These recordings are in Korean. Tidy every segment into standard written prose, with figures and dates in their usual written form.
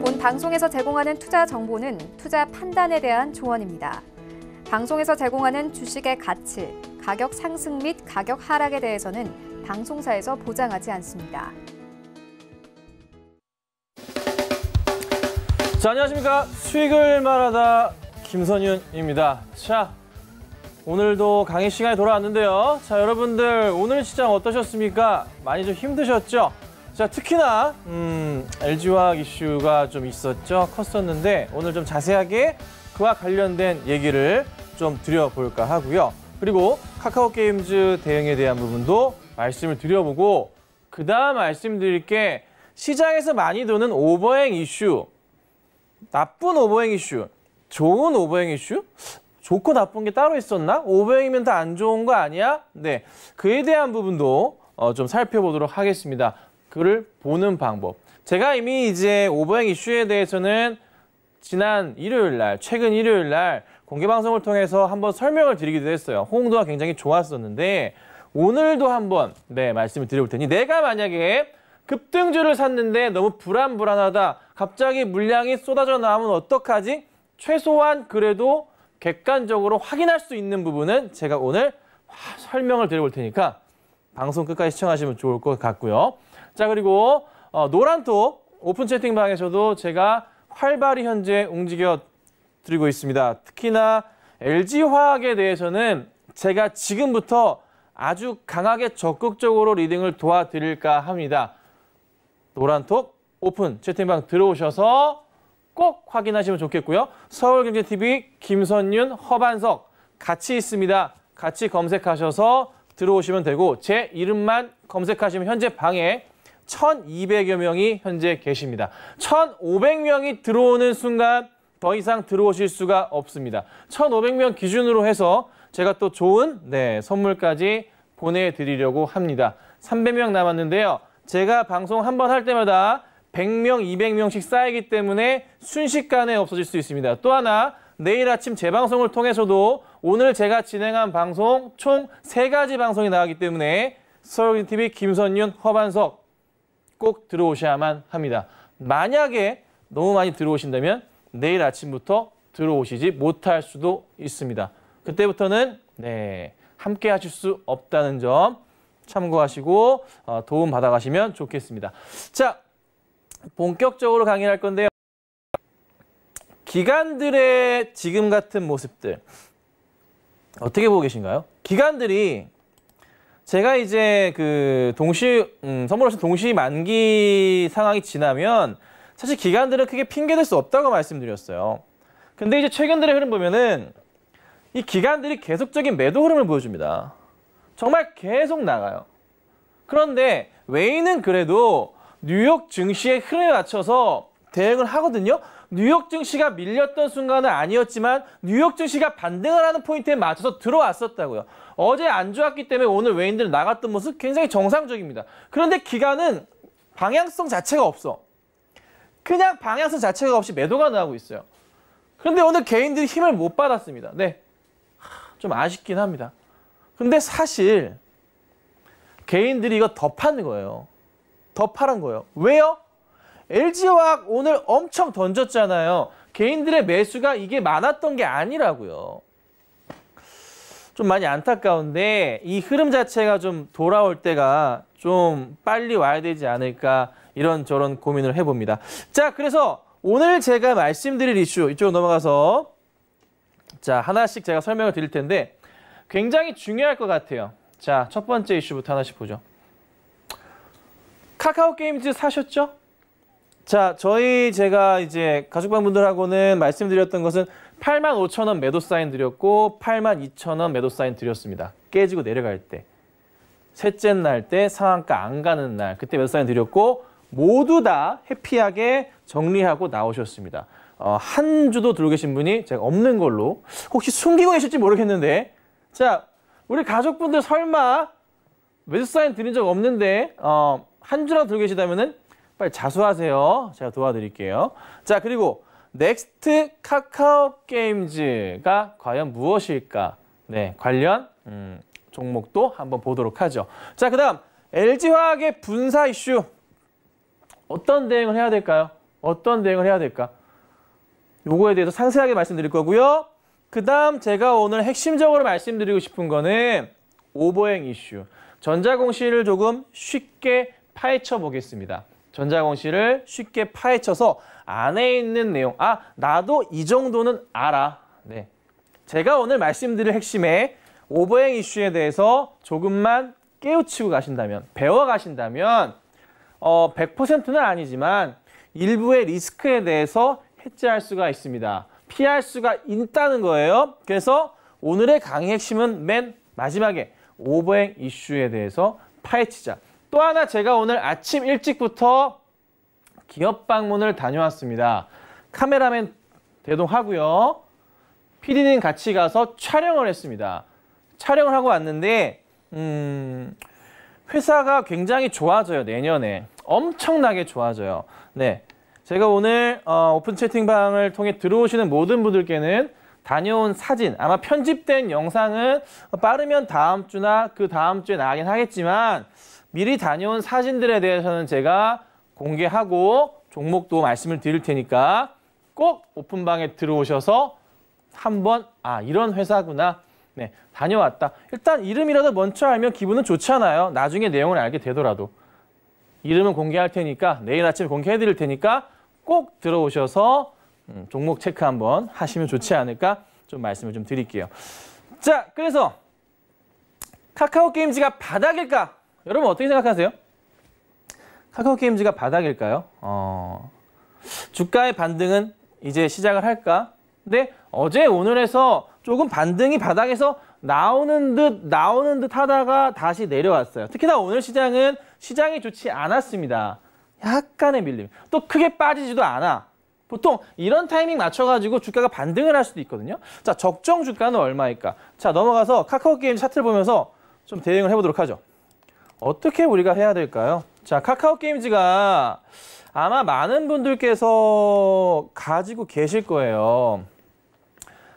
본 방송에서 제공하는 투자 정보는 투자 판단에 대한 조언입니다. 방송에서 제공하는 주식의 가치, 가격 상승 및 가격 하락에 대해서는 방송사에서 보장하지 않습니다. 자, 안녕하십니까. 수익을 말하다 김선윤입니다. 자, 오늘도 강의 시간이 돌아왔는데요. 자, 여러분들 오늘 시장 어떠셨습니까? 많이 좀 힘드셨죠? 자, 특히나 LG화학 이슈가 좀 있었죠. 컸었는데 오늘 좀 자세하게 그와 관련된 얘기를 좀 드려볼까 하고요. 그리고 카카오게임즈 대응에 대한 부분도 말씀을 드려보고 그다음 말씀드릴 게 시장에서 많이 도는 오버행 이슈, 나쁜 오버행 이슈, 좋은 오버행 이슈? 좋고 나쁜 게 따로 있었나? 오버행이면 다 안 좋은 거 아니야? 네, 그에 대한 부분도 좀 살펴보도록 하겠습니다. 그를 보는 방법. 제가 이미 이제 오버행 이슈에 대해서는 지난 일요일 날, 최근 일요일 날 공개 방송을 통해서 한번 설명을 드리기도 했어요. 호응도가 굉장히 좋았었는데 오늘도 한번 말씀을 드려볼 테니 내가 만약에 급등주를 샀는데 너무 불안하다. 갑자기 물량이 쏟아져 나오면 어떡하지? 최소한 그래도 객관적으로 확인할 수 있는 부분은 제가 오늘 설명을 드려볼 테니까 방송 끝까지 시청하시면 좋을 것 같고요. 자, 그리고 노란톡 오픈 채팅방에서도 제가 활발히 현재 움직여 드리고 있습니다. 특히나 LG화학에 대해서는 제가 지금부터 아주 강하게 적극적으로 리딩을 도와드릴까 합니다. 노란톡 오픈 채팅방 들어오셔서 꼭 확인하시면 좋겠고요. 서울경제TV 김선윤, 허반석 같이 있습니다. 같이 검색하셔서 들어오시면 되고 제 이름만 검색하시면 현재 방에 1,200여 명이 현재 계십니다. 1,500명이 들어오는 순간 더 이상 들어오실 수가 없습니다. 1,500명 기준으로 해서 제가 또 좋은 선물까지 보내드리려고 합니다. 300명 남았는데요. 제가 방송 한 번 할 때마다 100명, 200명씩 쌓이기 때문에 순식간에 없어질 수 있습니다. 또 하나, 내일 아침 재방송을 통해서도 오늘 제가 진행한 방송 총 3가지 방송이 나가기 때문에 서울경제TV 김선윤, 허반석 꼭 들어오셔야만 합니다. 만약에 너무 많이 들어오신다면 내일 아침부터 들어오시지 못할 수도 있습니다. 그때부터는 함께 하실 수 없다는 점 참고하시고 도움 받아가시면 좋겠습니다. 자, 본격적으로 강의를 할 건데요. 기관들의 지금 같은 모습들 어떻게 보고 계신가요? 기관들이 제가 이제 그 선물 옵션 동시 만기 상황이 지나면 사실 기관들은 크게 핑계댈 수 없다고 말씀드렸어요. 근데 이제 최근들의 흐름 보면은 이 기관들이 계속적인 매도 흐름을 보여줍니다. 정말 계속 나가요. 그런데 외인은 그래도 뉴욕 증시의 흐름에 맞춰서 대응을 하거든요. 뉴욕 증시가 밀렸던 순간은 아니었지만 뉴욕 증시가 반등을 하는 포인트에 맞춰서 들어왔었다고요. 어제 안 좋았기 때문에 오늘 외인들은 나갔던 모습 굉장히 정상적입니다. 그런데 기관은 방향성 자체가 없어. 그냥 방향성 자체가 없이 매도가 나오고 있어요. 그런데 오늘 개인들이 힘을 못 받았습니다. 좀 아쉽긴 합니다. 근데 사실 개인들이 이거 더 파는 거예요. 더 파란 거예요. 왜요? LG화학 오늘 엄청 던졌잖아요. 개인들의 매수가 이게 많았던 게 아니라고요. 좀 많이 안타까운데 이 흐름 자체가 좀 돌아올 때가 좀 빨리 와야 되지 않을까 이런저런 고민을 해봅니다. 자, 그래서 오늘 제가 말씀드릴 이슈 이쪽으로 넘어가서 자, 하나씩 제가 설명을 드릴 텐데 굉장히 중요할 것 같아요. 자, 첫 번째 이슈부터 하나씩 보죠. 카카오게임즈 사셨죠? 자, 제가 이제 가족방분들하고는 말씀드렸던 것은 85,000원 매도 사인 드렸고 82,000원 매도 사인 드렸습니다. 깨지고 내려갈 때. 셋째 날 때 상한가 안 가는 날 그때 매도 사인 드렸고 모두 다 해피하게 정리하고 나오셨습니다. 한 주도 들고 계신 분이 제가 없는 걸로 혹시 숨기고 계실지 모르겠는데 자, 우리 가족분들 설마 매도 사인 드린 적 없는데 한 주라도 들고 계시다면은 빨리 자수하세요. 제가 도와드릴게요. 자, 그리고 넥스트 카카오게임즈가 과연 무엇일까? 관련 종목도 한번 보도록 하죠. 자, 그다음 LG화학의 분사 이슈 어떤 대응을 해야 될까요? 어떤 대응을 해야 될까? 요거에 대해서 상세하게 말씀드릴 거고요. 그 다음 제가 오늘 핵심적으로 말씀드리고 싶은 거는 오버행 이슈. 전자공시를 조금 쉽게 파헤쳐 보겠습니다. 전자공시를 쉽게 파헤쳐서 안에 있는 내용, 나도 이 정도는 알아. 네. 제가 오늘 말씀드릴 핵심의 오버행 이슈에 대해서 조금만 깨우치고 가신다면, 배워 가신다면 100%는 아니지만 일부의 리스크에 대해서 해지할 수가 있습니다. 피할 수가 있다는 거예요. 그래서 오늘의 강의 핵심은 맨 마지막에 오버행 이슈에 대해서 파헤치자. 또 하나 제가 오늘 아침 일찍부터 기업 방문을 다녀왔습니다. 카메라맨 대동하고요. PD님 같이 가서 촬영을 했습니다. 촬영을 하고 왔는데 회사가 굉장히 좋아져요. 내년에. 엄청나게 좋아져요. 네, 제가 오늘 오픈 채팅방을 통해 들어오시는 모든 분들께는 다녀온 사진, 아마 편집된 영상은 빠르면 다음 주나 그 다음 주에 나가긴 하겠지만 미리 다녀온 사진들에 대해서는 제가 공개하고 종목도 말씀을 드릴 테니까 꼭 오픈방에 들어오셔서 한번 이런 회사구나. 네, 다녀왔다. 일단 이름이라도 먼저 알면 기분은 좋잖아요. 나중에 내용을 알게 되더라도. 이름은 공개할 테니까 내일 아침에 공개해 드릴 테니까 꼭 들어오셔서 종목 체크 한번 하시면 좋지 않을까 좀 말씀을 좀 드릴게요. 자, 그래서 카카오게임즈가 바닥일까? 여러분 어떻게 생각하세요? 카카오게임즈가 바닥일까요? 주가의 반등은 이제 시작을 할까? 근데 어제 오늘에서 조금 반등이 바닥에서 나오는 듯 하다가 다시 내려왔어요. 특히나 오늘 시장은 시장이 좋지 않았습니다. 약간의 밀림. 또 크게 빠지지도 않아. 보통 이런 타이밍 맞춰가지고 주가가 반등을 할 수도 있거든요. 자, 적정 주가는 얼마일까? 자, 넘어가서 카카오게임 차트를 보면서 좀 대응을 해보도록 하죠. 어떻게 우리가 해야 될까요? 자, 카카오게임즈가 아마 많은 분들께서 가지고 계실 거예요.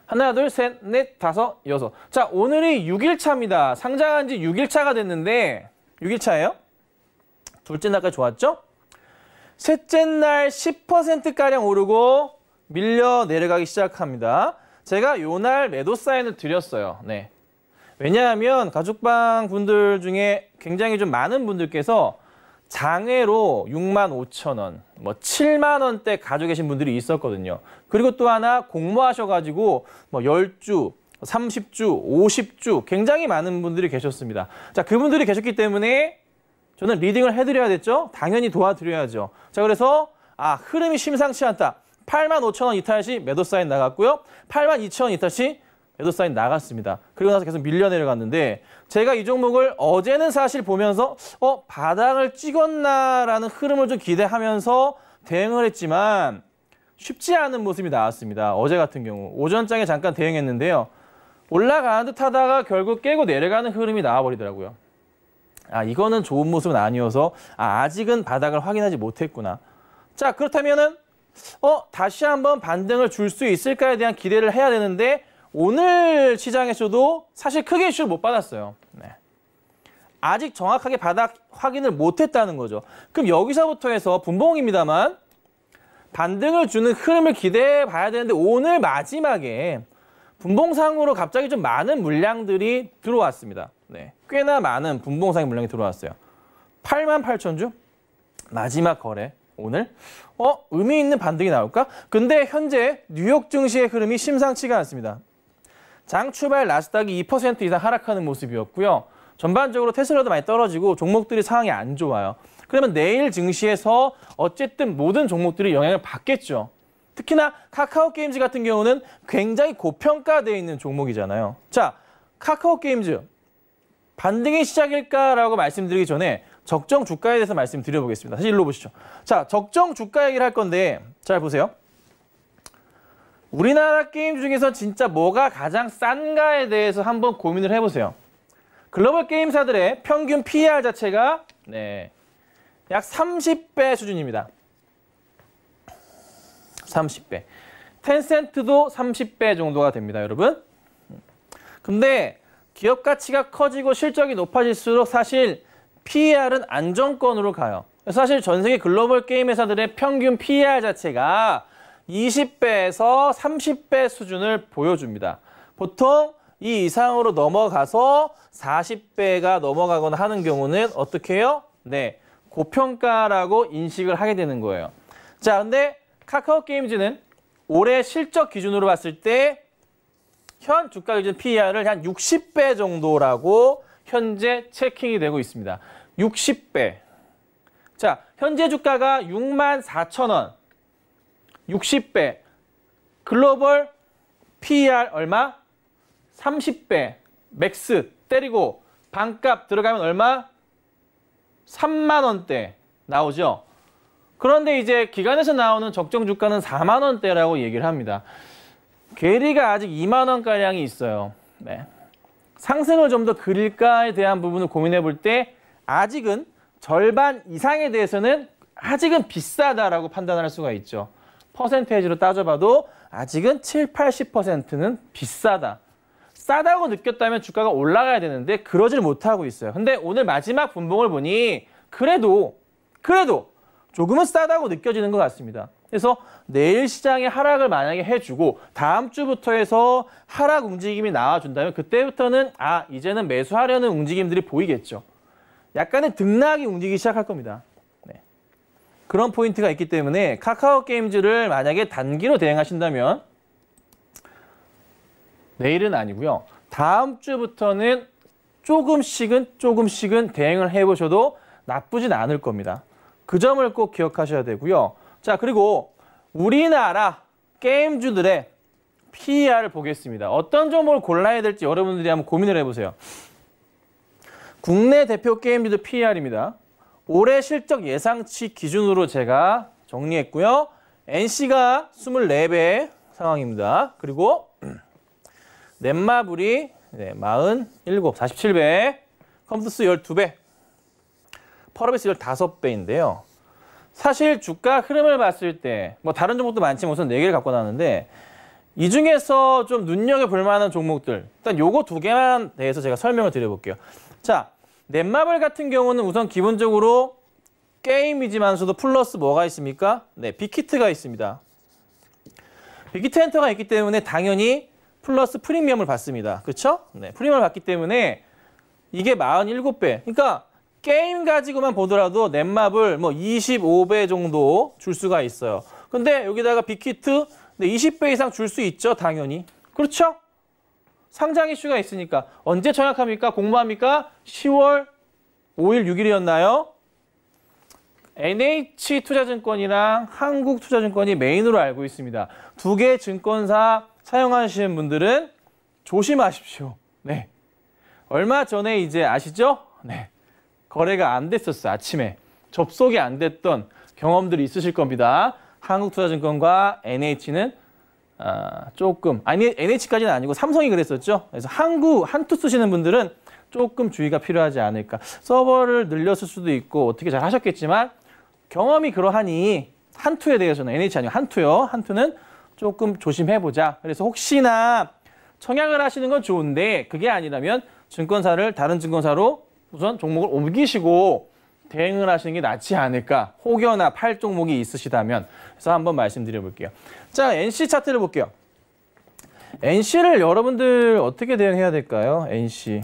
하나, 둘, 셋, 넷, 다섯, 여섯. 자, 오늘이 6일차입니다. 상장한 지 6일차가 됐는데 6일차예요? 둘째 날까지 좋았죠? 셋째 날 10%가량 오르고 밀려 내려가기 시작합니다. 제가 요날 매도 사인을 드렸어요. 네. 왜냐하면 가죽방 분들 중에 굉장히 좀 많은 분들께서 장외로 65,000원, 7만원대 가지고 계신 분들이 있었거든요. 그리고 또 하나 공모하셔가지고 10주, 30주, 50주 굉장히 많은 분들이 계셨습니다. 자, 그분들이 계셨기 때문에 저는 리딩을 해드려야 됐죠? 당연히 도와드려야죠. 자, 그래서 흐름이 심상치 않다. 85,000원 이탈 시 매도 사인 나갔고요. 82,000원 이탈 시 매도 사인 나갔습니다. 그리고 나서 계속 밀려 내려갔는데 제가 이 종목을 어제는 사실 보면서 바닥을 찍었나라는 흐름을 좀 기대하면서 대응을 했지만 쉽지 않은 모습이 나왔습니다. 어제 같은 경우 오전장에 잠깐 대응했는데요. 올라가는 듯 하다가 결국 깨고 내려가는 흐름이 나와버리더라고요. 이거는 좋은 모습은 아니어서 아직은 바닥을 확인하지 못했구나. 자, 그렇다면은 다시 한번 반등을 줄 수 있을까에 대한 기대를 해야 되는데 오늘 시장에서도 사실 크게 이슈를 못 받았어요. 네. 아직 정확하게 바닥 확인을 못했다는 거죠. 그럼 여기서부터 해서 분봉입니다만 반등을 주는 흐름을 기대해 봐야 되는데 오늘 마지막에 분봉상으로 갑자기 좀 많은 물량들이 들어왔습니다. 네. 꽤나 많은 분봉상의 물량이 들어왔어요. 88,000주? 마지막 거래 오늘? 의미 있는 반등이 나올까? 근데 현재 뉴욕 증시의 흐름이 심상치가 않습니다. 장 출발 나스닥이 2% 이상 하락하는 모습이었고요. 전반적으로 테슬라도 많이 떨어지고 종목들이 상황이 안 좋아요. 그러면 내일 증시에서 어쨌든 모든 종목들이 영향을 받겠죠. 특히나 카카오게임즈 같은 경우는 굉장히 고평가되어 있는 종목이잖아요. 자, 카카오게임즈 반등의 시작일까라고 말씀드리기 전에 적정 주가에 대해서 말씀드려보겠습니다. 다시 일로 보시죠. 자, 적정 주가 얘기를 할 건데 잘 보세요. 우리나라 게임 중에서 진짜 뭐가 가장 싼가에 대해서 한번 고민을 해보세요. 글로벌 게임사들의 평균 PER 자체가 약 30배 수준입니다. 30배. 텐센트도 30배 정도가 됩니다, 여러분. 근데 기업 가치가 커지고 실적이 높아질수록 사실 PER은 안정권으로 가요. 사실 전 세계 글로벌 게임 회사들의 평균 PER 자체가 20배에서 30배 수준을 보여줍니다. 보통 이 이상으로 넘어가서 40배가 넘어가거나 하는 경우는 어떻게 해요? 네, 고평가라고 인식을 하게 되는 거예요. 자, 근데 카카오 게임즈는 올해 실적 기준으로 봤을 때 현 주가 기준 PER을 한 60배 정도라고 현재 체킹이 되고 있습니다. 60배. 자, 현재 주가가 64,000원. 60배. 글로벌 PER 얼마? 30배. 맥스 때리고 반값 들어가면 얼마? 3만 원대 나오죠. 그런데 이제 기관에서 나오는 적정 주가는 4만 원대라고 얘기를 합니다. 괴리가 아직 2만 원가량이 있어요. 네. 상승을 좀 더 그릴까에 대한 부분을 고민해 볼 때 아직은 절반 이상에 대해서는 아직은 비싸다라고 판단할 수가 있죠. 퍼센테이지로 따져봐도 아직은 7, 80%는 비싸다. 싸다고 느꼈다면 주가가 올라가야 되는데 그러질 못하고 있어요. 근데 오늘 마지막 분봉을 보니 그래도 조금은 싸다고 느껴지는 것 같습니다. 그래서 내일 시장의 하락을 만약에 해주고 다음 주부터 해서 하락 움직임이 나와준다면 그때부터는 이제는 매수하려는 움직임들이 보이겠죠. 약간의 등락이 움직이기 시작할 겁니다. 네. 그런 포인트가 있기 때문에 카카오 게임즈를 만약에 단기로 대응하신다면 내일은 아니고요. 다음 주부터는 조금씩은 대응을 해보셔도 나쁘진 않을 겁니다. 그 점을 꼭 기억하셔야 되고요. 자, 그리고 우리나라 게임주들의 PER을 보겠습니다. 어떤 종목을 골라야 될지 여러분들이 한번 고민을 해보세요. 국내 대표 게임주들 PER입니다. 올해 실적 예상치 기준으로 제가 정리했고요. NC가 24배 상황입니다. 그리고 넷마블이 47배, 컴투스 12배, 펄어비스 15배인데요. 사실 주가 흐름을 봤을 때 뭐 다른 종목도 많지만 우선 4개를 갖고 나왔는데 이 중에서 좀 눈여겨볼 만한 종목들 일단 요거 2개만 대해서 제가 설명을 드려볼게요. 자, 넷마블 같은 경우는 우선 기본적으로 게임이지만서도 플러스 뭐가 있습니까? 네, 빅히트가 있습니다. 빅히트 엔터가 있기 때문에 당연히 플러스 프리미엄을 받습니다. 그렇죠? 네, 프리미엄을 받기 때문에 이게 47배. 그러니까 게임 가지고만 보더라도 넷마블 뭐 25배 정도 줄 수가 있어요. 근데 여기다가 빅히트 20배 이상 줄 수 있죠, 당연히. 그렇죠? 상장 이슈가 있으니까. 언제 청약합니까? 공모합니까? 10월 5일, 6일이었나요? NH투자증권이랑 한국투자증권이 메인으로 알고 있습니다. 2개 증권사 사용하시는 분들은 조심하십시오. 네. 얼마 전에 이제 아시죠? 네. 거래가 안 됐었어요. 아침에. 접속이 안 됐던 경험들이 있으실 겁니다. 한국투자증권과 NH는 조금, 아니 NH까지는 아니고 삼성이 그랬었죠. 그래서 한투 쓰시는 분들은 조금 주의가 필요하지 않을까. 서버를 늘렸을 수도 있고 어떻게 잘 하셨겠지만 경험이 그러하니 한투에 대해서는 NH 아니고 한투요. 한투는 조금 조심해보자. 그래서 혹시나 청약을 하시는 건 좋은데 그게 아니라면 증권사를 다른 증권사로 우선 종목을 옮기시고 대응을 하시는 게 낫지 않을까. 혹여나 팔 종목이 있으시다면. 그래서 한번 말씀드려 볼게요. 자, NC 차트를 볼게요. NC를 여러분들 어떻게 대응해야 될까요? NC.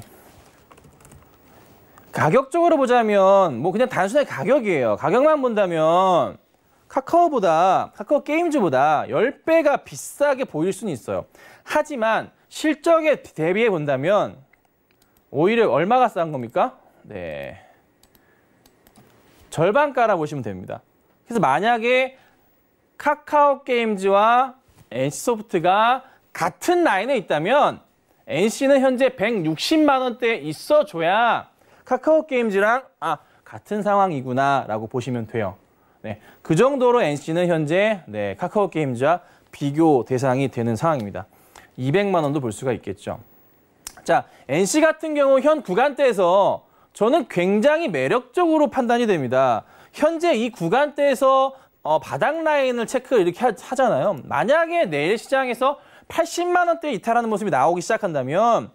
가격적으로 보자면 뭐 그냥 단순하게 가격이에요. 가격만 본다면 카카오 게임즈보다 10배가 비싸게 보일 수는 있어요. 하지만 실적에 대비해 본다면 오히려 얼마가 싼 겁니까? 네. 절반가라 보시면 됩니다. 그래서 만약에 카카오 게임즈와 NC소프트가 같은 라인에 있다면 NC는 현재 160만 원대에 있어줘야 카카오 게임즈랑 같은 상황이구나 라고 보시면 돼요. 네. 그 정도로 NC는 현재 카카오 게임즈와 비교 대상이 되는 상황입니다. 200만 원도 볼 수가 있겠죠. 자, NC 같은 경우 현 구간대에서 저는 굉장히 매력적으로 판단이 됩니다. 현재 이 구간대에서 바닥 라인을 체크 이렇게 하잖아요. 만약에 내일 시장에서 80만 원대 이탈하는 모습이 나오기 시작한다면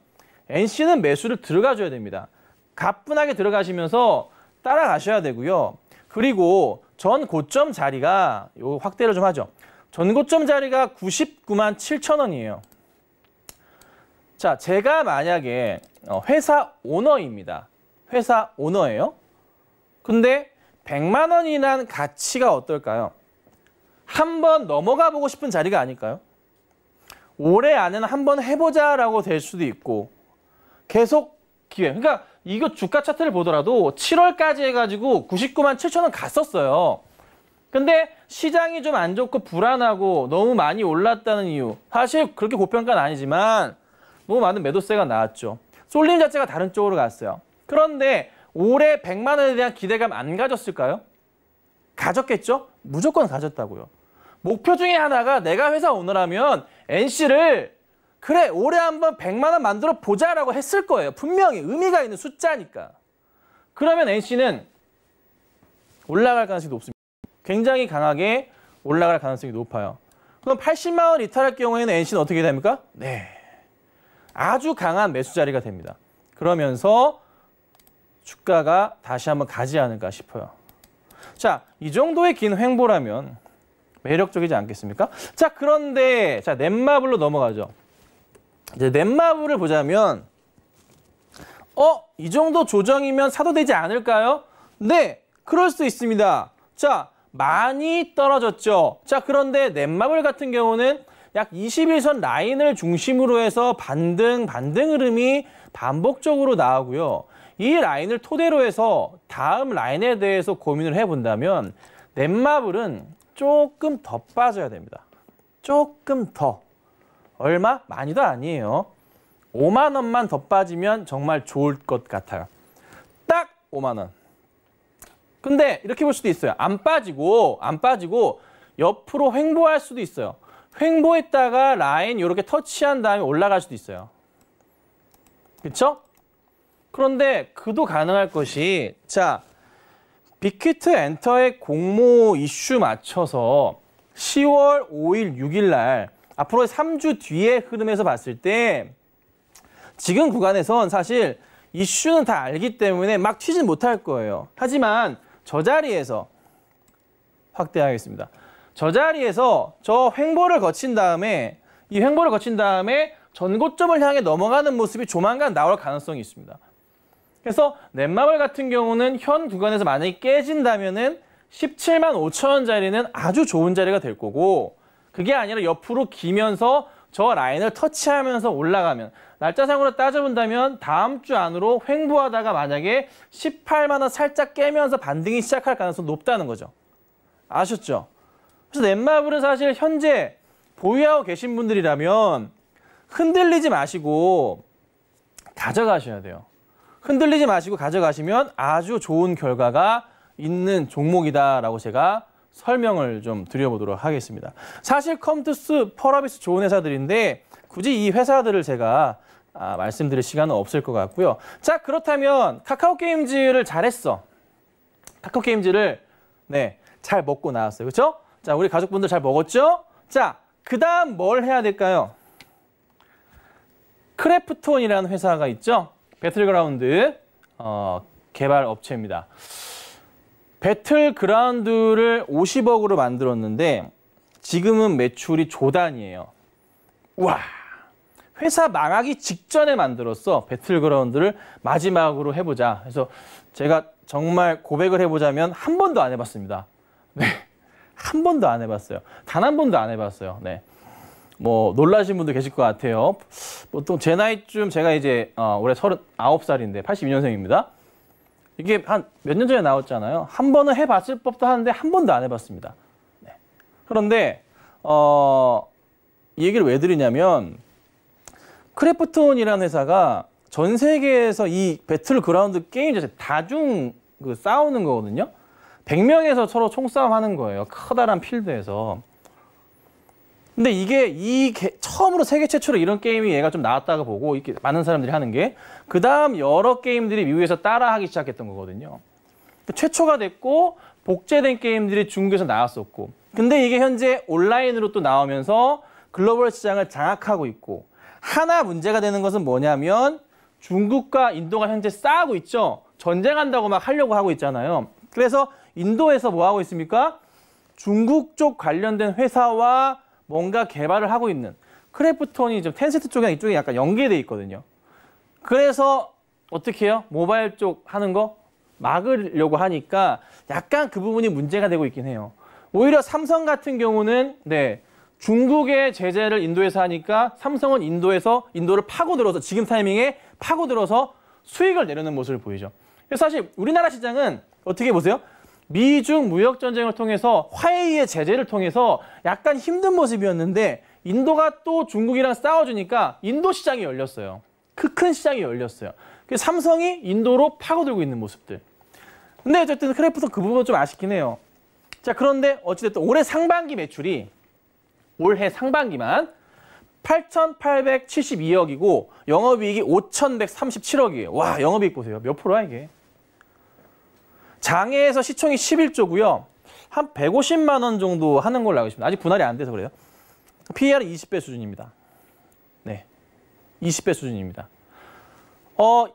NC는 매수를 들어가줘야 됩니다. 가뿐하게 들어가시면서 따라가셔야 되고요. 그리고 전 고점 자리가 요 확대를 좀 하죠. 전 고점 자리가 99만 7천 원이에요. 자, 제가 만약에 회사 오너입니다. 회사 오너예요. 근데 100만 원이란 가치가 어떨까요? 한번 넘어가 보고 싶은 자리가 아닐까요? 올해 안에는 한번 해보자라고 될 수도 있고 계속 기회. 그러니까 이거 주가 차트를 보더라도 7월까지 해가지고 99만 7천 원 갔었어요. 근데 시장이 좀 안 좋고 불안하고 너무 많이 올랐다는 이유. 사실 그렇게 고평가는 아니지만 너무 많은 매도세가 나왔죠. 쏠림 자체가 다른 쪽으로 갔어요. 그런데 올해 100만 원에 대한 기대감 안 가졌을까요? 가졌겠죠? 무조건 가졌다고요. 목표 중에 하나가 내가 회사 오너라면 NC를 그래 올해 한번 100만 원 만들어 보자라고 했을 거예요. 분명히 의미가 있는 숫자니까. 그러면 NC는 올라갈 가능성이 높습니다. 굉장히 강하게 올라갈 가능성이 높아요. 그럼 80만 원 이탈할 경우에는 NC는 어떻게 됩니까? 네, 아주 강한 매수 자리가 됩니다. 그러면서 주가가 다시 한번 가지 않을까 싶어요. 자, 이 정도의 긴 횡보라면 매력적이지 않겠습니까? 자, 그런데 자 넷마블로 넘어가죠. 이제 넷마블을 보자면 이 정도 조정이면 사도 되지 않을까요? 네, 그럴 수 있습니다. 자, 많이 떨어졌죠. 자, 그런데 넷마블 같은 경우는 약 21선 라인을 중심으로 해서 반등 흐름이 반복적으로 나오고요. 이 라인을 토대로 해서 다음 라인에 대해서 고민을 해본다면 넷마블은 조금 더 빠져야 됩니다. 조금 더. 얼마? 많이도 아니에요. 5만 원만 더 빠지면 정말 좋을 것 같아요. 딱 5만 원. 근데 이렇게 볼 수도 있어요. 안 빠지고 옆으로 횡보할 수도 있어요. 횡보했다가 라인 이렇게 터치한 다음에 올라갈 수도 있어요. 그렇죠? 그런데 그도 가능할 것이 자, 빅히트 엔터의 공모 이슈 맞춰서 10월 5일, 6일 날 앞으로 3주 뒤의 흐름에서 봤을 때 지금 구간에선 사실 이슈는 다 알기 때문에 막 튀진 못할 거예요. 하지만 저 자리에서 확대하겠습니다. 저 자리에서 저 횡보를 거친 다음에 이 횡보를 거친 다음에 전고점을 향해 넘어가는 모습이 조만간 나올 가능성이 있습니다. 그래서 넷마블 같은 경우는 현 구간에서 만약에 깨진다면은 17만 5천 원짜리는 아주 좋은 자리가 될 거고 그게 아니라 옆으로 기면서 저 라인을 터치하면서 올라가면 날짜상으로 따져본다면 다음 주 안으로 횡보하다가 만약에 18만 원 살짝 깨면서 반등이 시작할 가능성이 높다는 거죠. 아셨죠? 그래서 넷마블은 사실 현재 보유하고 계신 분들이라면 흔들리지 마시고 가져가셔야 돼요. 흔들리지 마시고 가져가시면 아주 좋은 결과가 있는 종목이다라고 제가 설명을 좀 드려보도록 하겠습니다. 사실 컴투스, 펄어비스 좋은 회사들인데 굳이 이 회사들을 제가 말씀드릴 시간은 없을 것 같고요. 자, 그렇다면 카카오게임즈를 잘했어. 카카오게임즈를 네, 잘 먹고 나왔어요. 그렇죠? 자, 우리 가족분들 잘 먹었죠? 자, 그 다음 뭘 해야 될까요? 크래프톤이라는 회사가 있죠? 배틀그라운드 개발 업체입니다. 배틀그라운드를 50억으로 만들었는데 지금은 매출이 조단이에요. 와, 회사 망하기 직전에 만들었어. 배틀그라운드를 마지막으로 해보자. 그래서 제가 정말 고백을 해보자면 한 번도 안 해봤습니다. 네, 한 번도 안 해봤어요. 단 한 번도 안 해봤어요. 네. 뭐 놀라신 분도 계실 것 같아요. 보통 제 나이쯤 제가 이제 올해 39살인데 82년생입니다. 이게 한 몇 년 전에 나왔잖아요. 한 번은 해봤을 법도 하는데 한 번도 안 해봤습니다. 네. 그런데 이 얘기를 왜 드리냐면 크래프톤이라는 회사가 전 세계에서 이 배틀그라운드 게임 자체 다중 싸우는 거거든요. 100명에서 서로 총싸움하는 거예요. 커다란 필드에서. 근데 이게 처음으로 세계 최초로 이런 게임이 얘가 좀 나왔다고 보고 이렇게 많은 사람들이 하는 게 그 다음 여러 게임들이 미국에서 따라하기 시작했던 거거든요. 최초가 됐고 복제된 게임들이 중국에서 나왔었고 근데 이게 현재 온라인으로 또 나오면서 글로벌 시장을 장악하고 있고 하나 문제가 되는 것은 뭐냐면 중국과 인도가 현재 싸우고 있죠. 전쟁한다고 막 하려고 하고 있잖아요. 그래서 인도에서 뭐 하고 있습니까? 중국 쪽 관련된 회사와 뭔가 개발을 하고 있는 크래프톤이 좀 텐센트 쪽이랑 이쪽에 약간 연계돼 있거든요. 그래서 어떻게 해요? 모바일 쪽 하는 거 막으려고 하니까 약간 그 부분이 문제가 되고 있긴 해요. 오히려 삼성 같은 경우는 네, 중국의 제재를 인도에서 하니까 삼성은 인도를 파고들어서 지금 타이밍에 파고들어서 수익을 내려는 모습을 보이죠. 그래서 사실 우리나라 시장은 어떻게 보세요? 미중 무역 전쟁을 통해서 화해의 제재를 통해서 약간 힘든 모습이었는데 인도가 또 중국이랑 싸워주니까 인도 시장이 열렸어요. 큰 시장이 열렸어요. 그래서 삼성이 인도로 파고들고 있는 모습들. 근데 어쨌든 크래프톤 그 부분은 좀 아쉽긴 해요. 자, 그런데 어찌됐든 올해 상반기 매출이 올해 상반기만 8,872억이고 영업이익이 5,137억이에요. 와, 영업이익 보세요. 몇 프로야 이게? 장외에서 시총이 11조고요. 한 150만 원 정도 하는 걸로 알고 있습니다. 아직 분할이 안 돼서 그래요. PER은 20배 수준입니다. 네, 20배 수준입니다.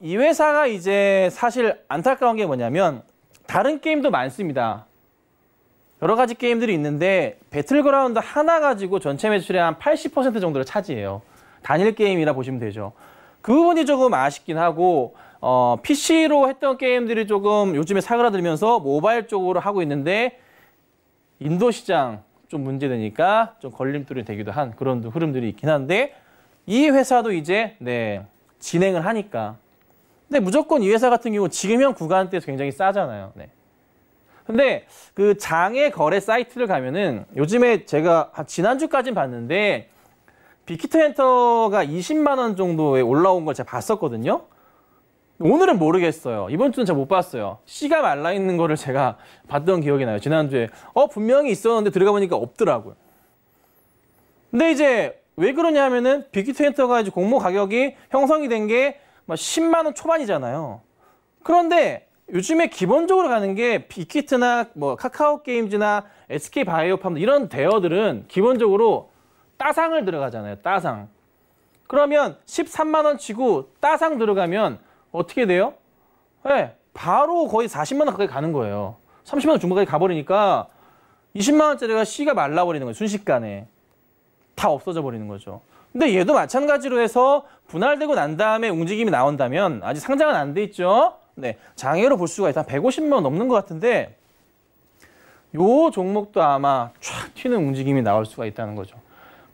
이 회사가 이제 사실 안타까운 게 뭐냐면 다른 게임도 많습니다. 여러 가지 게임들이 있는데 배틀그라운드 하나 가지고 전체 매출의 한 80% 정도를 차지해요. 단일 게임이라 보시면 되죠. 그 부분이 조금 아쉽긴 하고 PC로 했던 게임들이 조금 요즘에 사그라들면서 모바일 쪽으로 하고 있는데 인도 시장 좀 문제되니까 좀 걸림돌이 되기도 한 그런 흐름들이 있긴 한데 이 회사도 이제 네, 진행을 하니까. 근데 무조건 이 회사 같은 경우 지금형 구간대에서 굉장히 싸잖아요. 네. 근데 그 장외 거래 사이트를 가면은 요즘에 제가 지난주까진 봤는데 빅히트 엔터가 20만 원 정도에 올라온 걸 제가 봤었거든요. 오늘은 모르겠어요. 이번 주는 제가 못 봤어요. 씨가 말라 있는 거를 제가 봤던 기억이 나요. 지난주에 분명히 있었는데 들어가 보니까 없더라고요. 근데 이제 왜 그러냐 하면은 빅히트 엔터가 이제 공모 가격이 형성이 된 게 10만 원 초반이잖아요. 그런데 요즘에 기본적으로 가는 게 빅히트나 뭐 카카오 게임즈나 SK 바이오팜 이런 대여들은 기본적으로 따상을 들어가잖아요. 따상. 그러면 13만 원 치고 따상 들어가면 어떻게 돼요? 네, 바로 거의 40만 원 가까이 가는 거예요. 30만 원 중반까지 가버리니까 20만 원짜리가 씨가 말라버리는 거예요. 순식간에. 다 없어져 버리는 거죠. 근데 얘도 마찬가지로 해서 분할되고 난 다음에 움직임이 나온다면 아직 상장은 안 돼 있죠. 네, 장외로 볼 수가 있다. 150만 원 넘는 것 같은데 요 종목도 아마 촥 튀는 움직임이 나올 수가 있다는 거죠.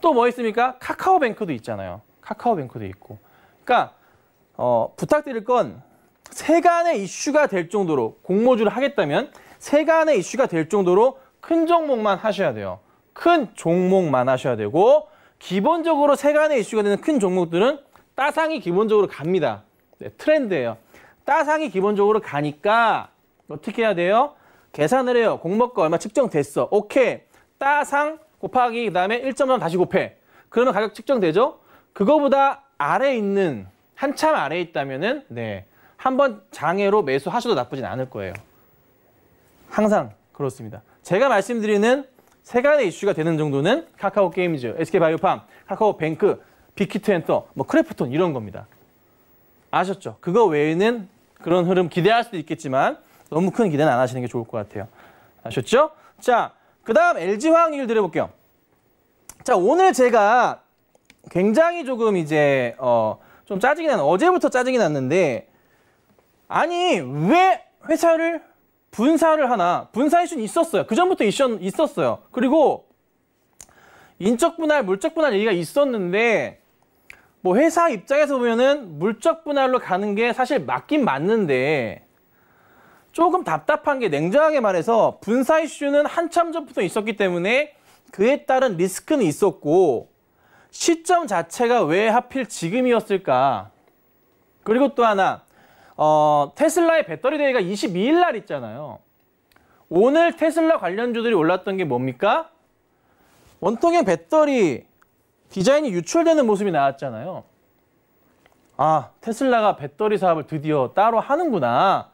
또 뭐 있습니까? 카카오뱅크도 있잖아요. 카카오뱅크도 있고. 그러니까 부탁드릴 건 세간의 이슈가 될 정도로 공모주를 하겠다면 세간의 이슈가 될 정도로 큰 종목만 하셔야 돼요. 큰 종목만 하셔야 되고 기본적으로 세간의 이슈가 되는 큰 종목들은 따상이 기본적으로 갑니다. 네, 트렌드예요. 따상이 기본적으로 가니까 어떻게 해야 돼요? 계산을 해요. 공모가 얼마 측정됐어. 오케이. 따상 곱하기 그다음에 1.3 다시 곱해. 그러면 가격 측정되죠? 그거보다 아래에 있는 한참 아래에 있다면은 네, 한번 장외로 매수하셔도 나쁘진 않을 거예요. 항상 그렇습니다. 제가 말씀드리는 세간의 이슈가 되는 정도는 카카오 게임즈, SK바이오팜, 카카오뱅크, 빅히트 엔터, 뭐 크래프톤 이런 겁니다. 아셨죠? 그거 외에는 그런 흐름 기대할 수도 있겠지만 너무 큰 기대는 안 하시는 게 좋을 것 같아요. 아셨죠? 자, 그 다음 LG화학 얘기를 드려볼게요. 자, 오늘 제가 굉장히 조금 이제 좀 짜증이 나는 어제부터 짜증이 났는데 아니 왜 회사를 분사를 하나? 분사 이슈는 있었어요. 그전부터 있었어요. 그리고 인적 분할, 물적 분할 얘기가 있었는데 뭐 회사 입장에서 보면은 물적 분할로 가는 게 사실 맞긴 맞는데 조금 답답한 게 냉정하게 말해서 분사 이슈는 한참 전부터 있었기 때문에 그에 따른 리스크는 있었고 시점 자체가 왜 하필 지금이었을까? 그리고 또 하나 테슬라의 배터리 대회가 22일 날 있잖아요. 오늘 테슬라 관련주들이 올랐던 게 뭡니까? 원통형 배터리 디자인이 유출되는 모습이 나왔잖아요. 아, 테슬라가 배터리 사업을 드디어 따로 하는구나.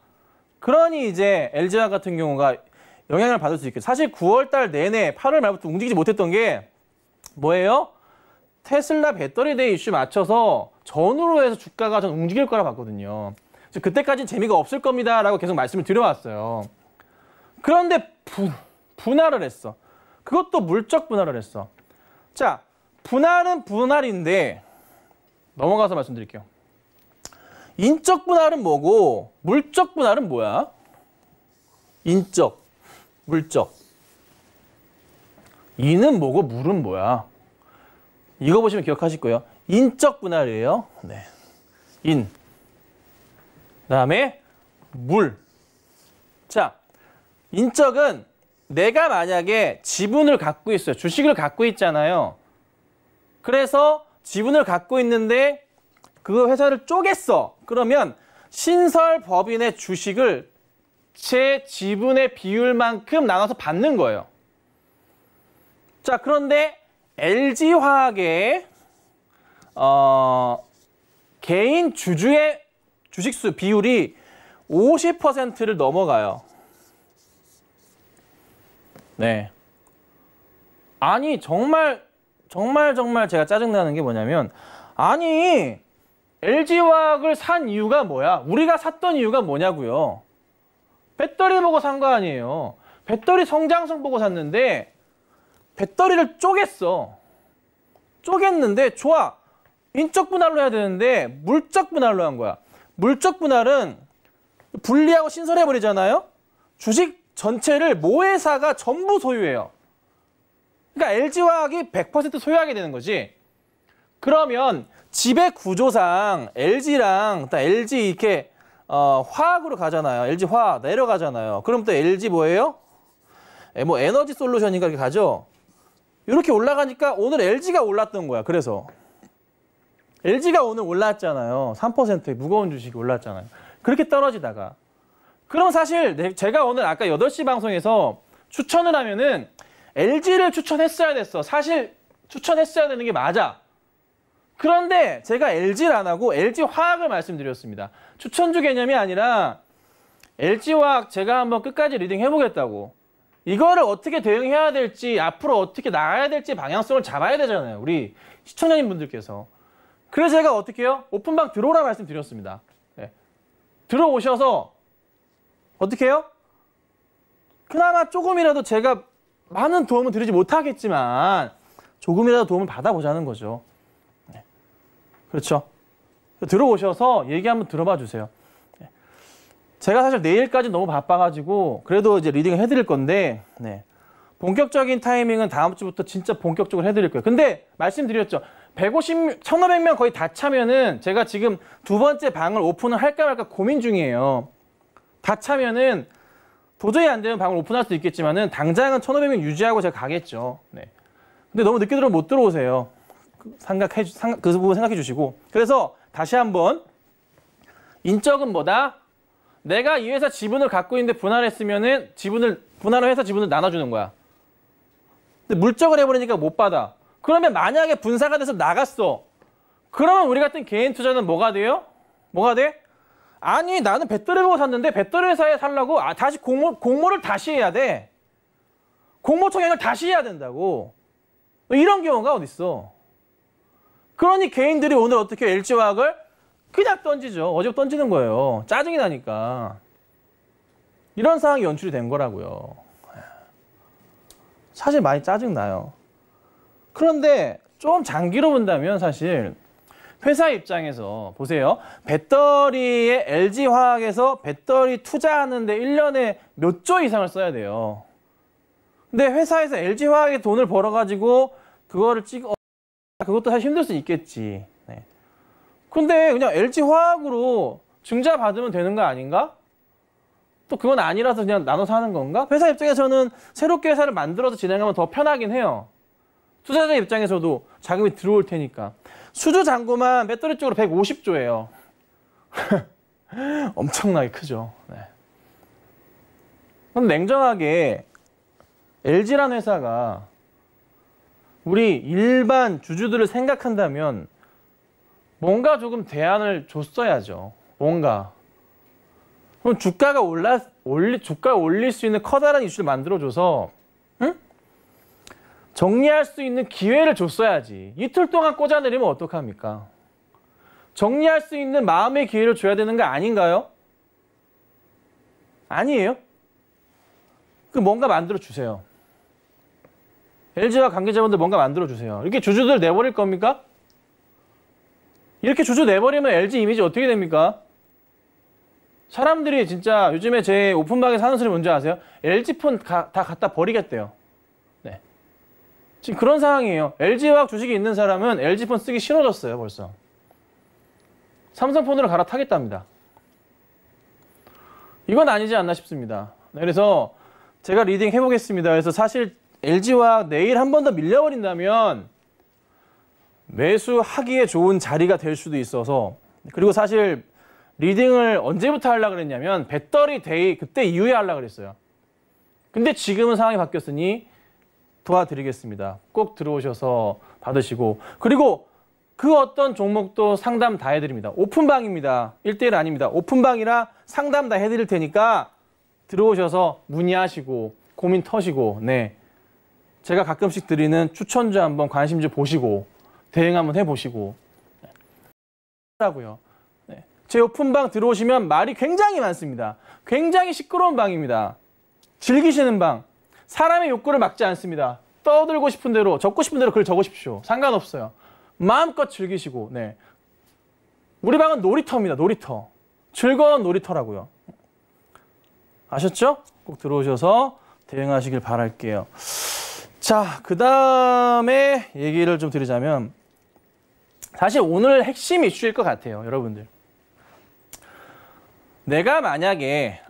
그러니 이제 LG화학 같은 경우가 영향을 받을 수 있겠죠. 사실 9월 달 내내 8월 말부터 움직이지 못했던 게 뭐예요? 테슬라 배터리 대회 이슈 맞춰서 전후로 해서 주가가 전 움직일 거라 봤거든요. 그때까지는 재미가 없을 겁니다라고 계속 말씀을 드려왔어요. 그런데 분할을 했어. 그것도 물적 분할을 했어. 자, 분할은 분할인데 넘어가서 말씀드릴게요. 인적 분할은 뭐고 물적 분할은 뭐야? 인적, 물적. 인은 뭐고 물은 뭐야? 이거 보시면 기억하실 거예요. 인적 분할이에요. 네. 인. 그다음에 물. 자, 인적은 내가 만약에 지분을 갖고 있어요. 주식을 갖고 있잖아요. 그래서 지분을 갖고 있는데 그 회사를 쪼갰어. 그러면 신설법인의 주식을 제 지분의 비율만큼 나눠서 받는 거예요. 자, 그런데 LG화학의 개인 주주의 주식수 비율이 50%를 넘어가요. 네. 아니 정말 제가 짜증나는 게 뭐냐면 아니 LG화학을 산 이유가 뭐야? 우리가 샀던 이유가 뭐냐고요? 배터리 보고 산 거 아니에요. 배터리 성장성 보고 샀는데 배터리를 쪼갰어. 쪼갰는데 좋아. 인적 분할로 해야 되는데 물적 분할로 한 거야. 물적 분할은 분리하고 신설해버리잖아요. 주식 전체를 모회사가 전부 소유해요. 그러니까 LG화학이 100% 소유하게 되는 거지. 그러면 지배 구조상 LG랑 LG 이렇게 화학으로 가잖아요. LG화학 내려가잖아요. 그럼 또 LG 뭐예요? 뭐 에너지 솔루션인가 이렇게 가죠. 이렇게 올라가니까 오늘 LG가 올랐던 거야. 그래서 LG가 오늘 올랐잖아요. 3%의 무거운 주식이 올랐잖아요. 그렇게 떨어지다가 그럼 사실 제가 오늘 아까 8시 방송에서 추천을 하면은 LG를 추천했어야 됐어. 사실 추천했어야 되는 게 맞아. 그런데 제가 LG를 안 하고 LG화학을 말씀드렸습니다. 추천주 개념이 아니라 LG화학 제가 한번 끝까지 리딩 해보겠다고. 이거를 어떻게 대응해야 될지 앞으로 어떻게 나가야 될지 방향성을 잡아야 되잖아요. 우리 시청자님 분들께서. 그래서 제가 어떻게 해요? 오픈방 들어오라 말씀드렸습니다. 네. 들어오셔서 어떻게 해요? 그나마 조금이라도 제가 많은 도움을 드리지 못하겠지만 조금이라도 도움을 받아보자는 거죠. 네. 그렇죠. 들어오셔서 얘기 한번 들어봐 주세요. 네. 제가 사실 내일까지 너무 바빠가지고 그래도 이제 리딩을 해드릴 건데 네. 본격적인 타이밍은 다음 주부터 진짜 본격적으로 해드릴 거예요. 근데 말씀드렸죠. 1,500명 거의 다 차면은 제가 지금 두 번째 방을 오픈을 할까 말까 고민 중이에요. 다 차면은 도저히 안 되면 방을 오픈할 수도 있겠지만은 당장은 1,500명 유지하고 제가 가겠죠. 네. 근데 너무 늦게 들어오면 못 들어오세요. 그 부분 생각해 주시고. 그래서 다시 한번 인적은 뭐다? 내가 이 회사 지분을 갖고 있는데 분할했으면은 분할을 해서 지분을 나눠주는 거야. 근데 물적을 해버리니까 못 받아. 그러면 만약에 분사가 돼서 나갔어. 그러면 우리 같은 개인 투자는 뭐가 돼요? 뭐가 돼? 아니 나는 배터리 보고 샀는데 배터리 회사에 살려고 다시 공모를 다시 해야 돼. 공모청약을 다시 해야 된다고. 이런 경우가 어딨어. 그러니 개인들이 오늘 어떻게 LG화학을 그냥 던지죠. 어제부터 던지는 거예요. 짜증이 나니까. 이런 상황이 연출이 된 거라고요. 사실 많이 짜증나요. 그런데 좀 장기로 본다면 사실 회사 입장에서 보세요. 배터리에 LG화학에서 배터리 투자하는데 1년에 몇 조 이상을 써야 돼요. 근데 회사에서 LG화학에 돈을 벌어가지고 그거를 그것도 사실 힘들 수 있겠지. 네. 근데 그냥 LG화학으로 증자 받으면 되는 거 아닌가? 또 그건 아니라서 그냥 나눠서 하는 건가? 회사 입장에서는 새롭게 회사를 만들어서 진행하면 더 편하긴 해요. 투자자 입장에서도 자금이 들어올 테니까. 수주 잔고만 배터리 쪽으로 150조예요. 엄청나게 크죠. 네. 그럼 냉정하게 LG라는 회사가 우리 일반 주주들을 생각한다면 뭔가 조금 대안을 줬어야죠. 뭔가. 그럼 주가가 올릴 수 있는 커다란 이슈를 만들어줘서 응? 정리할 수 있는 기회를 줬어야지. 이틀 동안 꽂아내리면 어떡합니까? 정리할 수 있는 마음의 기회를 줘야 되는 거 아닌가요? 아니에요? 그 뭔가 만들어 주세요. LG와 관계자분들 뭔가 만들어 주세요. 이렇게 주주들 내버릴 겁니까? 이렇게 주주 내버리면 LG 이미지 어떻게 됩니까? 사람들이 진짜 요즘에 제 오픈방에서 하는 소리 뭔지 아세요? LG폰 다 갖다 버리겠대요. 네. 지금 그런 상황이에요. LG화학 주식이 있는 사람은 LG폰 쓰기 싫어졌어요, 벌써. 삼성폰으로 갈아타겠답니다. 이건 아니지 않나 싶습니다. 네, 그래서 제가 리딩 해보겠습니다. 그래서 사실 LG화학 내일 한 번 더 밀려버린다면 매수하기에 좋은 자리가 될 수도 있어서, 그리고 사실 리딩을 언제부터 하려고 그랬냐면 배터리 데이 그때 이후에 하려고 그랬어요. 근데 지금은 상황이 바뀌었으니 도와드리겠습니다. 꼭 들어오셔서 받으시고, 그리고 그 어떤 종목도 상담 다 해드립니다. 오픈방입니다. 1대1 아닙니다. 오픈방이라 상담 다 해드릴 테니까 들어오셔서 문의하시고 고민 터시고, 네, 제가 가끔씩 드리는 추천주 한번 관심주 보시고 대응 한번 해보시고 하라고요. 네. 제 오픈방 들어오시면 말이 굉장히 많습니다. 굉장히 시끄러운 방입니다. 즐기시는 방. 사람의 욕구를 막지 않습니다. 떠들고 싶은 대로, 적고 싶은 대로 글 적으십시오. 상관없어요. 마음껏 즐기시고. 네. 우리 방은 놀이터입니다. 놀이터. 즐거운 놀이터라고요. 아셨죠? 꼭 들어오셔서 대응하시길 바랄게요. 자, 그 다음에 얘기를 좀 드리자면, 사실 오늘 핵심 이슈일 것 같아요, 여러분들. 내가 만약에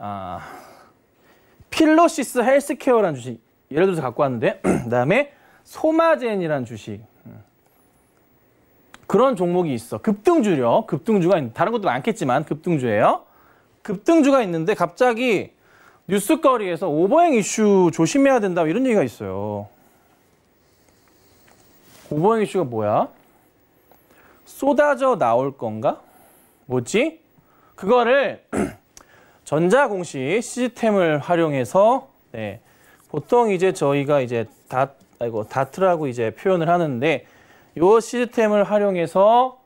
필로시스 헬스케어라는 주식 예를 들어서 갖고 왔는데, 그 다음에 소마젠이라는 주식, 그런 종목이 있어. 급등주요. 급등주가 있는, 다른 것도 많겠지만 급등주예요. 급등주가 있는데 갑자기 뉴스거리에서 오버행 이슈 조심해야 된다 이런 얘기가 있어요. 오버행 이슈가 뭐야? 쏟아져 나올 건가? 뭐지? 그거를 전자공시 시스템을 활용해서, 네, 보통 이제 저희가 이제 다트라고 이제 표현을 하는데, 이 시스템을 활용해서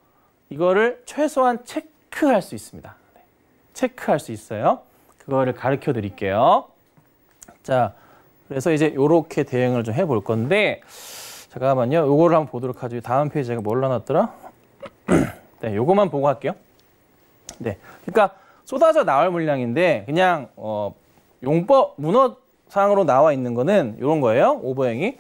이거를 최소한 체크할 수 있습니다. 네, 체크할 수 있어요. 그거를 가르쳐 드릴게요. 자, 그래서 이제 요렇게 대응을 좀 해볼 건데, 잠깐만요. 요거를 한번 보도록 하죠. 다음 페이지 제가 뭘 넣어놨더라? 네, 요거만 보고 할게요. 네, 그러니까 쏟아져 나올 물량인데, 그냥 용법 문어상으로 나와 있는 거는 이런 거예요. 오버행이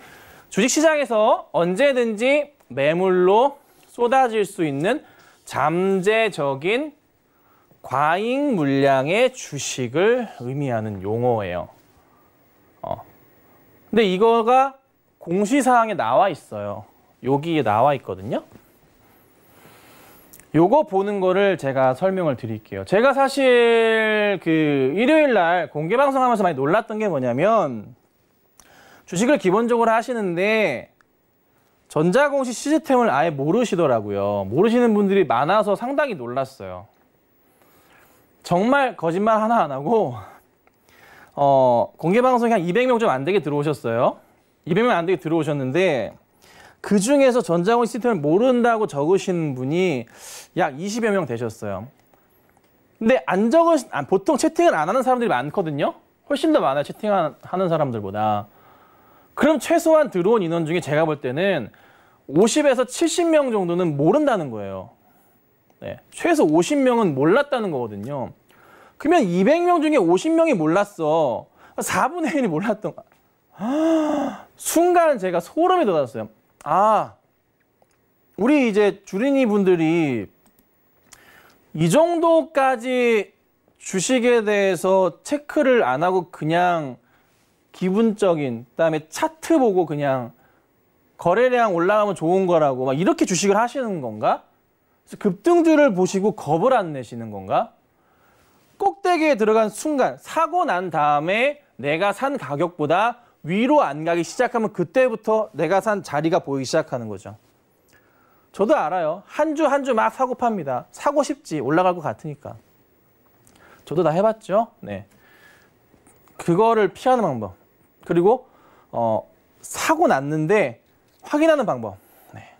주식시장에서 언제든지 매물로 쏟아질 수 있는 잠재적인 과잉 물량의 주식을 의미하는 용어예요. 근데 이거가 공시사항에 나와 있어요. 여기에 나와 있거든요. 요거 보는 거를 제가 설명을 드릴게요. 제가 사실 그 일요일 날 공개 방송하면서 많이 놀랐던 게 뭐냐면, 주식을 기본적으로 하시는데 전자공시 시스템을 아예 모르시더라고요. 모르시는 분들이 많아서 상당히 놀랐어요. 정말 거짓말 하나 안 하고 공개 방송이 한 200명 좀 안 되게 들어오셨어요. 200명 안 되게 들어오셨는데, 그 중에서 전자공시 시스템을 모른다고 적으신 분이 약 20여 명 되셨어요. 근데 보통 채팅을 안 하는 사람들이 많거든요. 훨씬 더 많아요, 채팅하는 사람들보다. 그럼 최소한 들어온 인원 중에 제가 볼 때는 50에서 70명 정도는 모른다는 거예요. 네, 최소 50명은 몰랐다는 거거든요. 그러면 200명 중에 50명이 몰랐어. 4분의 1이 몰랐던 거. 순간 제가 소름이 돋았어요. 우리 이제 주린이 분들이 이 정도까지 주식에 대해서 체크를 안 하고 그냥 기분적인, 그다음에 차트 보고 그냥 거래량 올라가면 좋은 거라고 막 이렇게 주식을 하시는 건가? 그래서 급등주를 보시고 겁을 안 내시는 건가? 꼭대기에 들어간 순간 사고 난 다음에 내가 산 가격보다 위로 안 가기 시작하면 그때부터 내가 산 자리가 보이기 시작하는 거죠. 저도 알아요. 한 주 한 주 막 사고 팝니다. 사고 싶지, 올라갈 것 같으니까. 저도 다 해봤죠. 네, 그거를 피하는 방법. 그리고 사고 났는데 확인하는 방법. 네,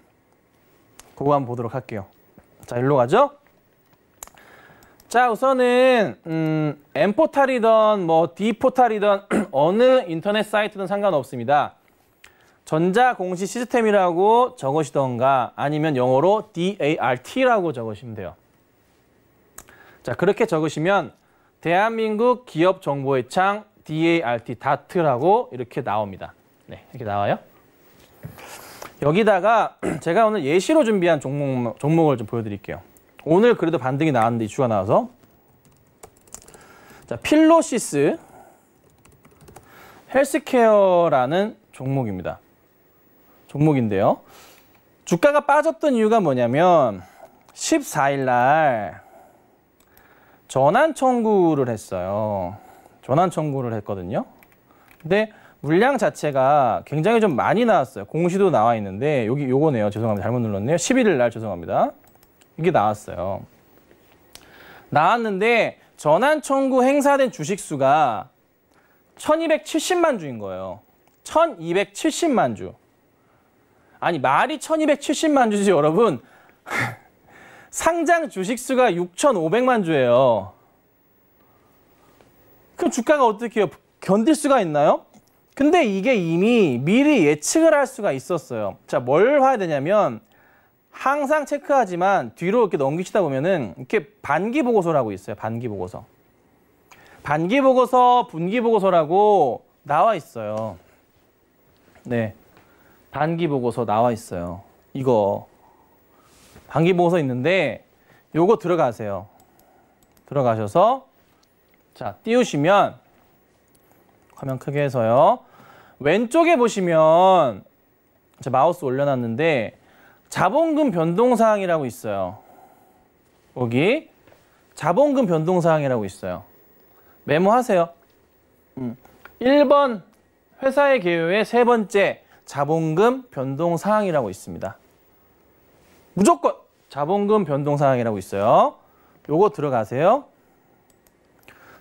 그거 한번 보도록 할게요. 자, 일로 가죠. 자, 우선은 M포탈이든 뭐 D포탈이든 어느 인터넷 사이트든 상관없습니다. 전자공시 시스템이라고 적으시던가 아니면 영어로 DART라고 적으시면 돼요. 자, 그렇게 적으시면 대한민국 기업정보의 창 DART, DART라고 이렇게 나옵니다. 네, 이렇게 나와요. 여기다가 제가 오늘 예시로 준비한 종목을 좀 보여드릴게요. 오늘 그래도 반등이 나왔는데 이슈가 나와서. 자, 필로시스 헬스케어라는 종목인데요. 주가가 빠졌던 이유가 뭐냐면 14일 날 전환 청구를 했어요. 전환 청구를 했거든요. 근데 물량 자체가 굉장히 좀 많이 나왔어요. 공시도 나와 있는데 여기 요거네요. 죄송합니다. 잘못 눌렀네요. 11일 날 죄송합니다. 이게 나왔어요. 나왔는데 전환 청구 행사된 주식 수가 1270만 주인 거예요. 1270만 주. 아니 말이 1270만 주지 여러분. 상장 주식 수가 6500만 주예요. 그럼 주가가 어떻게 해요? 견딜 수가 있나요? 근데 이게 이미 미리 예측을 할 수가 있었어요. 자, 뭘 봐야 되냐면 항상 체크하지만 뒤로 이렇게 넘기시다 보면은 이렇게 반기 보고서라고 있어요. 반기 보고서. 반기 보고서, 분기 보고서라고 나와 있어요. 네. 반기 보고서 나와 있어요. 이거. 반기 보고서 있는데 요거 들어가세요. 들어가셔서 자, 띄우시면 화면 크게 해서요. 왼쪽에 보시면 제 마우스 올려놨는데 자본금 변동사항이라고 있어요. 여기 자본금 변동사항이라고 있어요. 메모하세요. 1번 회사의 개요의 세 번째 자본금 변동사항이라고 있습니다. 무조건 자본금 변동사항이라고 있어요. 요거 들어가세요.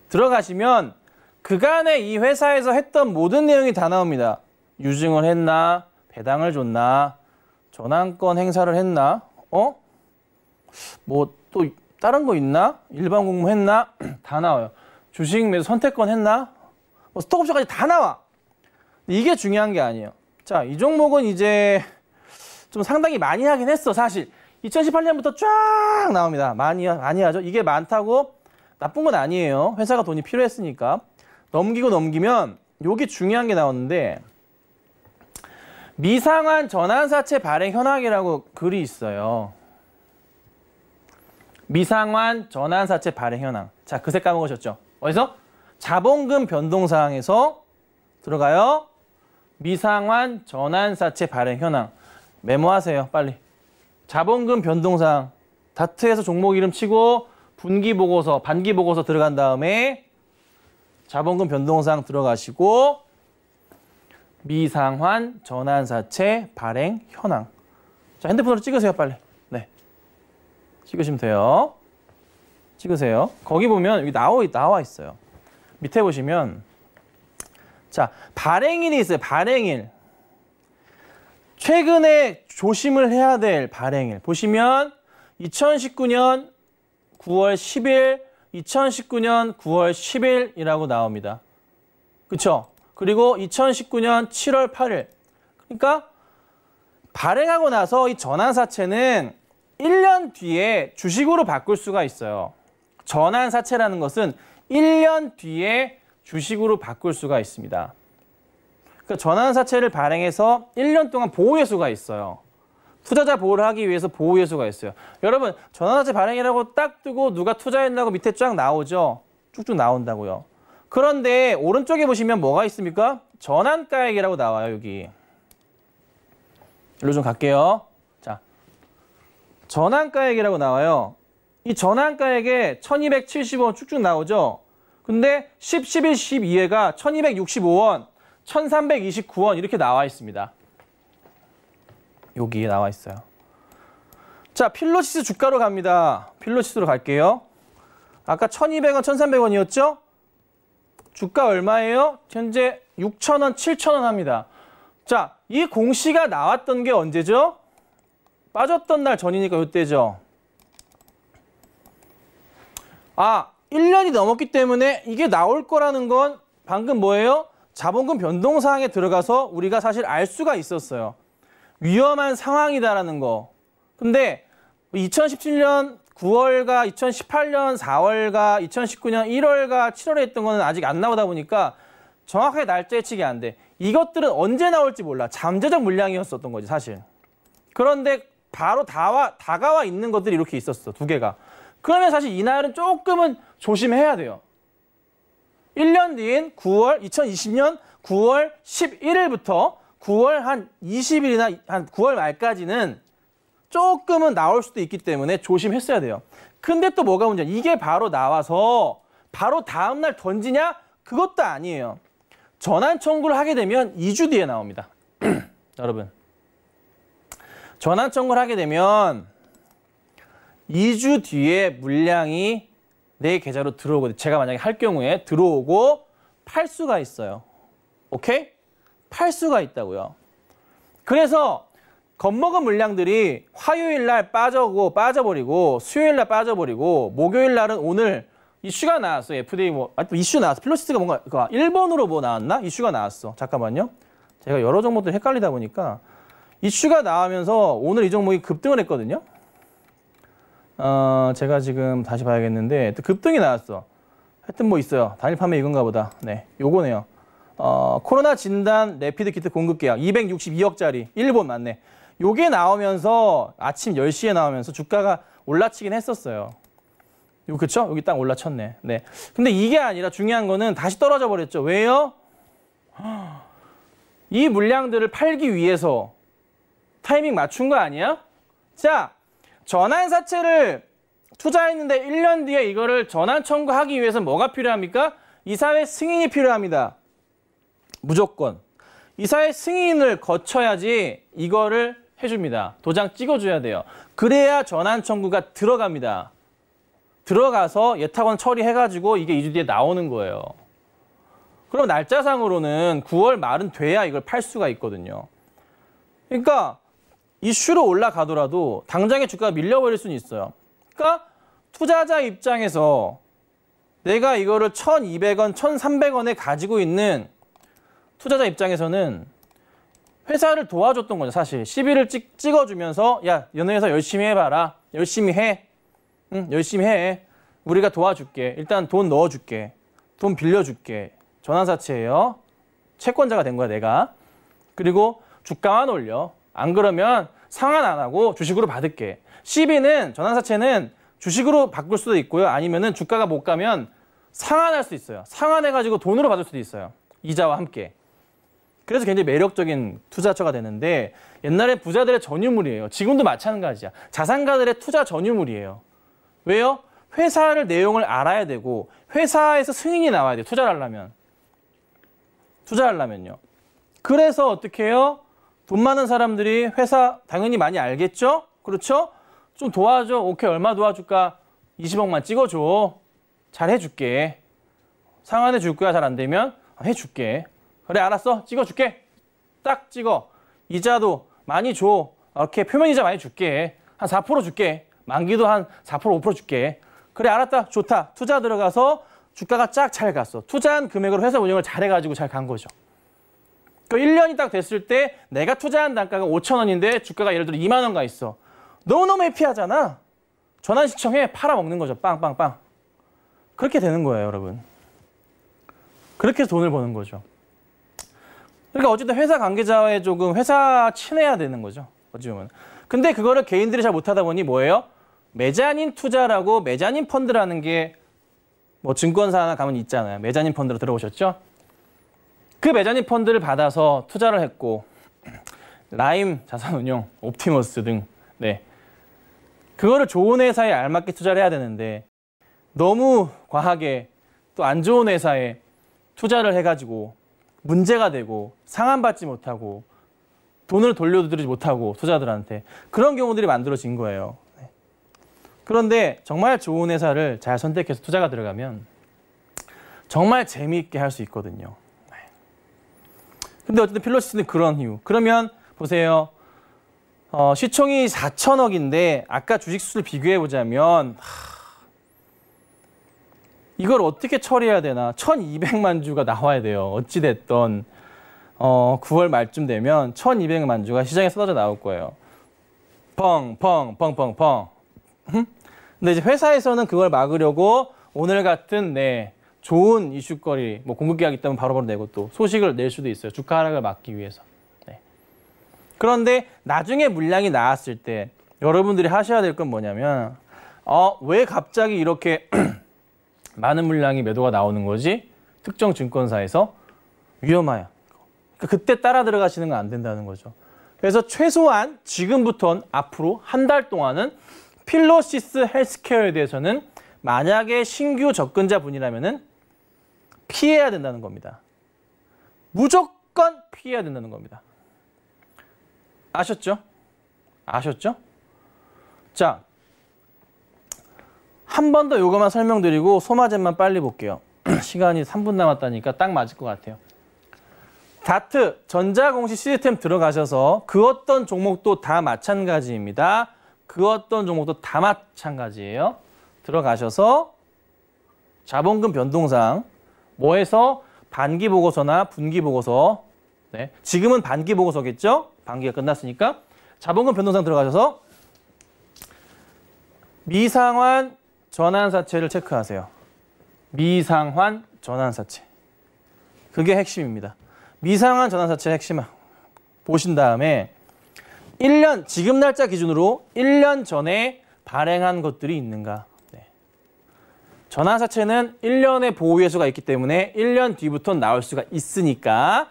들어가시면 그간에 이 회사에서 했던 모든 내용이 다 나옵니다. 유증을 했나, 배당을 줬나, 전환권 행사를 했나, 뭐 또 다른 거 있나, 일반 공모 했나, 다 나와요. 주식 매수 선택권 했나, 뭐 스톡옵션까지 다 나와. 이게 중요한 게 아니에요. 자, 이 종목은 이제 좀 상당히 많이 하긴 했어, 사실. 2018년부터 쫙 나옵니다. 많이 하죠. 이게 많다고 나쁜 건 아니에요. 회사가 돈이 필요했으니까. 넘기면 여기 중요한 게 나오는데 미상환 전환사채 발행 현황이라고 글이 있어요. 미상환 전환사채 발행 현황. 자, 그 색 까먹으셨죠? 어디서? 자본금 변동사항에서 들어가요. 미상환 전환사채 발행 현황. 메모하세요, 빨리. 자본금 변동사항. 다트에서 종목 이름 치고 분기 보고서, 반기 보고서 들어간 다음에 자본금 변동사항 들어가시고 미상환 전환사채 발행 현황. 자, 핸드폰으로 찍으세요, 빨리. 네. 찍으시면 돼요. 찍으세요. 거기 보면 여기 나와 있어요. 밑에 보시면 자, 발행일이 있어요. 발행일. 최근에 조심을 해야 될 발행일. 보시면 2019년 9월 10일, 2019년 9월 10일이라고 나옵니다. 그쵸? 그리고 2019년 7월 8일. 그러니까 발행하고 나서 이 전환사채는 1년 뒤에 주식으로 바꿀 수가 있어요. 전환사채라는 것은 1년 뒤에 주식으로 바꿀 수가 있습니다. 그러니까 전환사채를 발행해서 1년 동안 보호예수가 있어요. 투자자 보호를 하기 위해서 보호예수가 있어요. 여러분, 전환사채 발행이라고 딱 뜨고 누가 투자했나고 밑에 쫙 나오죠? 쭉쭉 나온다고요. 그런데 오른쪽에 보시면 뭐가 있습니까? 전환가액이라고 나와요, 여기. 일로 좀 갈게요. 자, 전환가액이라고 나와요. 이 전환가액에 1270원 쭉쭉 나오죠? 근데 10, 11, 12회가 1265원, 1329원 이렇게 나와 있습니다. 여기에 나와 있어요. 자, 필로시스 주가로 갑니다. 필로시스로 갈게요. 아까 1200원, 1300원이었죠? 주가 얼마예요? 현재 6,000원, 7,000원 합니다. 자, 이 공시가 나왔던 게 언제죠? 빠졌던 날 전이니까 이때죠. 아, 1년이 넘었기 때문에 이게 나올 거라는 건 방금 뭐예요? 자본금 변동사항에 들어가서 우리가 사실 알 수가 있었어요. 위험한 상황이다라는 거. 근데 2017년 9월과 2018년 4월과 2019년 1월과 7월에 했던 거는 아직 안 나오다 보니까 정확하게 날짜 예측이 안 돼. 이것들은 언제 나올지 몰라. 잠재적 물량이었었던 거지 사실. 그런데 바로 다가와 있는 것들이 이렇게 있었어. 두 개가. 그러면 사실 이날은 조금은 조심해야 돼요. 1년 뒤인 2020년 9월 11일부터 9월 한 20일이나 한 9월 말까지는 조금은 나올 수도 있기 때문에 조심했어야 돼요. 근데 또 뭐가 문제냐. 이게 바로 나와서 바로 다음날 던지냐? 그것도 아니에요. 전환 청구를 하게 되면 2주 뒤에 나옵니다. 여러분. 전환 청구를 하게 되면 2주 뒤에 물량이 내 계좌로 들어오고 제가 만약에 할 경우에 들어오고 팔 수가 있어요. 오케이? 팔 수가 있다고요. 그래서 겁먹은 물량들이 화요일 날 빠져버리고 수요일 날 빠져버리고 목요일 날은 오늘 이슈가 나왔어. FDA 이슈 나왔어. 필로시스가 뭔가 일본으로 뭐 나왔나? 이슈가 나왔어. 잠깐만요. 제가 여러 종목들 헷갈리다 보니까 이슈가 나오면서 오늘 이 종목이 급등을 했거든요. 제가 지금 다시 봐야겠는데 급등이 나왔어. 하여튼 뭐 있어요. 단일 판매 이건가 보다. 네, 요거네요. 코로나 진단 레피드 키트 공급 계약 262억짜리 일본 맞네. 요게 나오면서 아침 10시에 나오면서 주가가 올라치긴 했었어요. 이거 그쵸? 여기 딱 올라쳤네. 네. 근데 이게 아니라 중요한 거는 다시 떨어져 버렸죠. 왜요? 이 물량들을 팔기 위해서 타이밍 맞춘 거 아니야? 자, 전환사채를 투자했는데 1년 뒤에 이거를 전환 청구하기 위해서 뭐가 필요합니까? 이사회 승인이 필요합니다. 무조건. 이사회 승인을 거쳐야지 이거를 해줍니다. 도장 찍어줘야 돼요. 그래야 전환 청구가 들어갑니다. 들어가서 예탁원 처리해가지고 이게 2주 뒤에 나오는 거예요. 그럼 날짜상으로는 9월 말은 돼야 이걸 팔 수가 있거든요. 그러니까 이슈로 올라가더라도 당장의 주가가 밀려버릴 수는 있어요. 그러니까 투자자 입장에서 내가 이거를 1,200원, 1,300원에 가지고 있는 투자자 입장에서는 회사를 도와줬던 거죠, 사실. 시비를 찍어주면서 야, 너네 회사 열심히 해봐라. 열심히 해. 응, 열심히 해. 우리가 도와줄게. 일단 돈 넣어줄게. 돈 빌려줄게. 전환사채예요. 채권자가 된 거야, 내가. 그리고 주가만 올려. 안 그러면 상환 안 하고 주식으로 받을게. 시비는, 전환사채는 주식으로 바꿀 수도 있고요. 아니면은 주가가 못 가면 상환할 수 있어요. 상환해가지고 돈으로 받을 수도 있어요. 이자와 함께. 그래서 굉장히 매력적인 투자처가 되는데 옛날에 부자들의 전유물이에요. 지금도 마찬가지야. 자산가들의 투자 전유물이에요. 왜요? 회사를 내용을 알아야 되고 회사에서 승인이 나와야 돼요. 투자를 하려면. 투자하려면요. 그래서 어떻게 해요? 돈 많은 사람들이 회사 당연히 많이 알겠죠? 그렇죠? 좀 도와줘. 오케이, 얼마 도와줄까? 20억만 찍어줘. 잘 해줄게. 상환해 줄 거야. 잘 안 되면 해줄게. 그래, 알았어. 찍어줄게. 딱 찍어. 이자도 많이 줘. 이렇게 표면이자 많이 줄게. 한 4% 줄게. 만기도 한 4%, 5% 줄게. 그래, 알았다. 좋다. 투자 들어가서 주가가 쫙 잘 갔어. 투자한 금액으로 회사 운영을 잘해가지고 잘 간 거죠. 그 1년이 딱 됐을 때 내가 투자한 단가가 5,000원인데 주가가 예를 들어 2만 원 가 있어. 너무너무 해피하잖아. 전환 시청해 팔아먹는 거죠. 빵빵빵. 그렇게 되는 거예요, 여러분. 그렇게 해서 돈을 버는 거죠. 그러니까 어쨌든 회사 관계자와의 조금 회사 친해야 되는 거죠. 어찌 보면. 근데 그거를 개인들이 잘 못하다 보니 뭐예요? 메자닌 투자라고 메자닌 펀드라는 게 뭐 증권사나 가면 있잖아요. 메자닌 펀드로 들어보셨죠? 그 메자닌 펀드를 받아서 투자를 했고 라임 자산운용, 옵티머스 등 네. 그거를 좋은 회사에 알맞게 투자를 해야 되는데 너무 과하게 또 안 좋은 회사에 투자를 해가지고 문제가 되고 상환받지 못하고 돈을 돌려드리지 못하고 투자들한테 그런 경우들이 만들어진 거예요. 그런데 정말 좋은 회사를 잘 선택해서 투자가 들어가면 정말 재미있게 할 수 있거든요. 근데 어쨌든 필로시스는 그런 이유. 그러면 보세요. 시총이 4천억인데 아까 주식 수를 비교해 보자면 이걸 어떻게 처리해야 되나? 1200만 주가 나와야 돼요. 어찌됐던 9월 말쯤 되면 1200만 주가 시장에 쏟아져 나올 거예요. 펑. 근데 이제 회사에서는 그걸 막으려고 오늘 같은 좋은 이슈거리, 뭐 공급기가 있다면 바로바로 내고 또 소식을 낼 수도 있어요. 주가 하락을 막기 위해서. 그런데 나중에 물량이 나왔을 때 여러분들이 하셔야 될 건 뭐냐면 왜 갑자기 이렇게 많은 물량이 매도가 나오는 거지? 특정 증권사에서 위험해요. 그때 따라 들어가시는 건 안 된다는 거죠. 그래서 최소한 지금부터는 앞으로 한 달 동안은 필로시스 헬스케어에 대해서는 만약에 신규 접근자 분이라면은 피해야 된다는 겁니다. 무조건 피해야 된다는 겁니다. 아셨죠? 자, 한 번 더 요거만 설명드리고 소마젠만 빨리 볼게요. 시간이 3분 남았다니까 딱 맞을 것 같아요. 다트, 전자공시 시스템 들어가셔서 그 어떤 종목도 다 마찬가지입니다. 그 어떤 종목도 다 마찬가지예요. 들어가셔서 자본금 변동상 뭐해서 반기 보고서나 분기 보고서, 지금은 반기 보고서겠죠? 반기가 끝났으니까 자본금 변동상 들어가셔서 미상환 전환사채를 체크하세요. 미상환 전환사채. 그게 핵심입니다. 미상환 전환사채 핵심 보신 다음에 1년, 지금 날짜 기준으로 1년 전에 발행한 것들이 있는가. 전환사채는 1년의 보호예수가 있기 때문에 1년 뒤부터 나올 수가 있으니까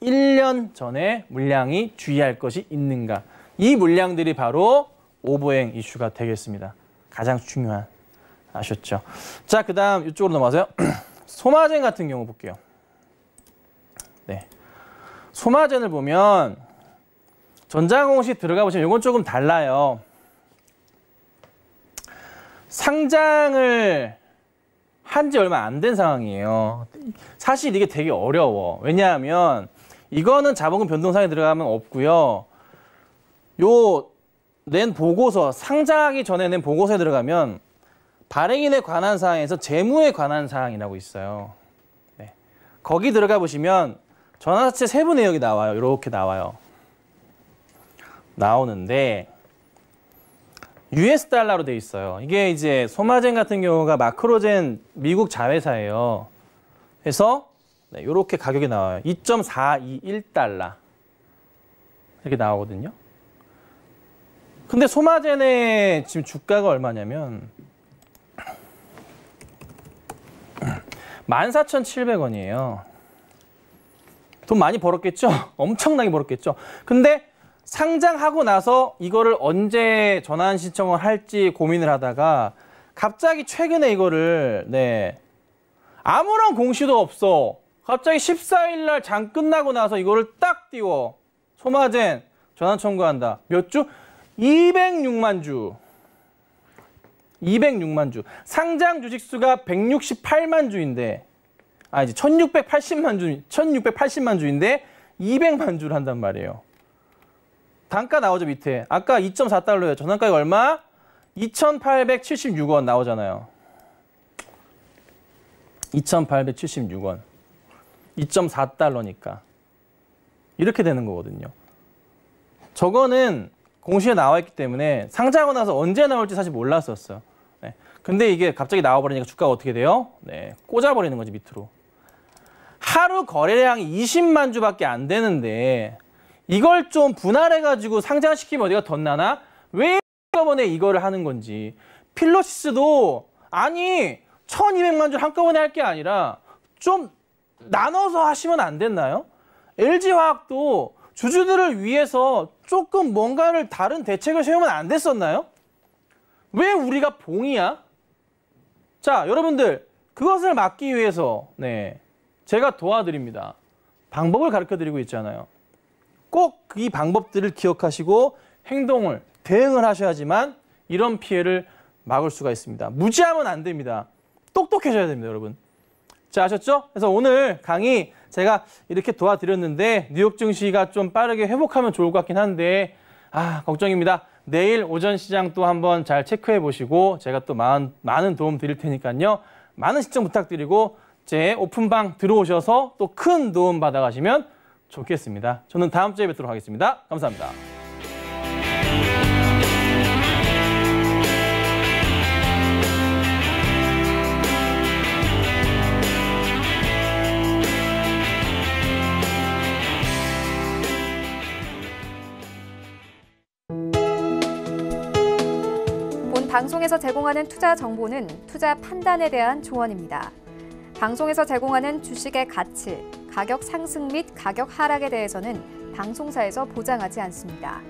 1년 전에 물량이 주의할 것이 있는가. 이 물량들이 바로 오버행 이슈가 되겠습니다. 가장 중요한. 아셨죠? 자, 그 다음 이쪽으로 넘어가세요. 소마젠 같은 경우 볼게요. 소마젠을 보면 전자공시 들어가 보시면 이건 조금 달라요. 상장을 한 지 얼마 안 된 상황이에요. 사실 이게 되게 어려워. 왜냐하면 이거는 자본금 변동상에 들어가면 없고요. 요 낸 보고서, 상장하기 전에 낸 보고서에 들어가면 발행인에 관한 사항에서 재무에 관한 사항이라고 있어요. 거기 들어가 보시면 전환사채 세부 내역이 나와요. 이렇게 나와요. 나오는데 US 달러로 돼 있어요. 이게 이제 소마젠 같은 경우가 마크로젠 미국 자회사예요. 그래서 이렇게 가격이 나와요. 2.421달러 이렇게 나오거든요. 근데 소마젠의 지금 주가가 얼마냐면 14,700원이에요. 돈 많이 벌었겠죠? 엄청나게 벌었겠죠? 근데 상장하고 나서 이거를 언제 전환 신청을 할지 고민을 하다가 갑자기 최근에 이거를 아무런 공시도 없어. 갑자기 14일 날 장 끝나고 나서 이거를 딱 띄워. 소마젠 전환 청구한다. 몇 주? 206만 주. 206만 주. 상장 주식 수가 168만 주인데, 이제 1680만 주인데 200만 주를 한단 말이에요. 단가 나오죠, 밑에. 아까 2.4달러예요. 전환가가 얼마? 2,876원 나오잖아요. 2,876원. 2.4달러니까. 이렇게 되는 거거든요. 저거는 공시에 나와 있기 때문에 상장하고 나서 언제 나올지 사실 몰랐었어요. 근데 이게 갑자기 나와버리니까 주가가 어떻게 돼요? 꽂아버리는 거지, 밑으로. 하루 거래량이 20만 주밖에 안 되는데 이걸 좀 분할해가지고 상장시키면 어디가 덧나나? 왜 한꺼번에 이거를 하는 건지. 필로시스도 1200만 주 한꺼번에 할 게 아니라 좀 나눠서 하시면 안 됐나요? LG화학도 주주들을 위해서 조금 뭔가를 다른 대책을 세우면 안 됐었나요? 왜 우리가 봉이야? 자, 여러분들 그것을 막기 위해서 제가 도와드립니다. 방법을 가르쳐드리고 있잖아요. 꼭 이 방법들을 기억하시고 대응을 하셔야지만 이런 피해를 막을 수가 있습니다. 무지하면 안 됩니다. 똑똑해져야 됩니다, 여러분. 자, 아셨죠? 그래서 오늘 강의 제가 이렇게 도와드렸는데 뉴욕 증시가 좀 빠르게 회복하면 좋을 것 같긴 한데 걱정입니다. 내일 오전 시장 또 한번 잘 체크해 보시고 제가 또 많은 도움 드릴 테니까요. 많은 시청 부탁드리고 제 오픈방 들어오셔서 또 큰 도움 받아가시면 좋겠습니다. 저는 다음 주에 뵙도록 하겠습니다. 감사합니다. 본 방송에서 제공하는 투자 정보는 투자 판단에 대한 조언입니다. 방송에서 제공하는 주식의 가치, 가격 상승 및 가격 하락에 대해서는 방송사에서 보장하지 않습니다.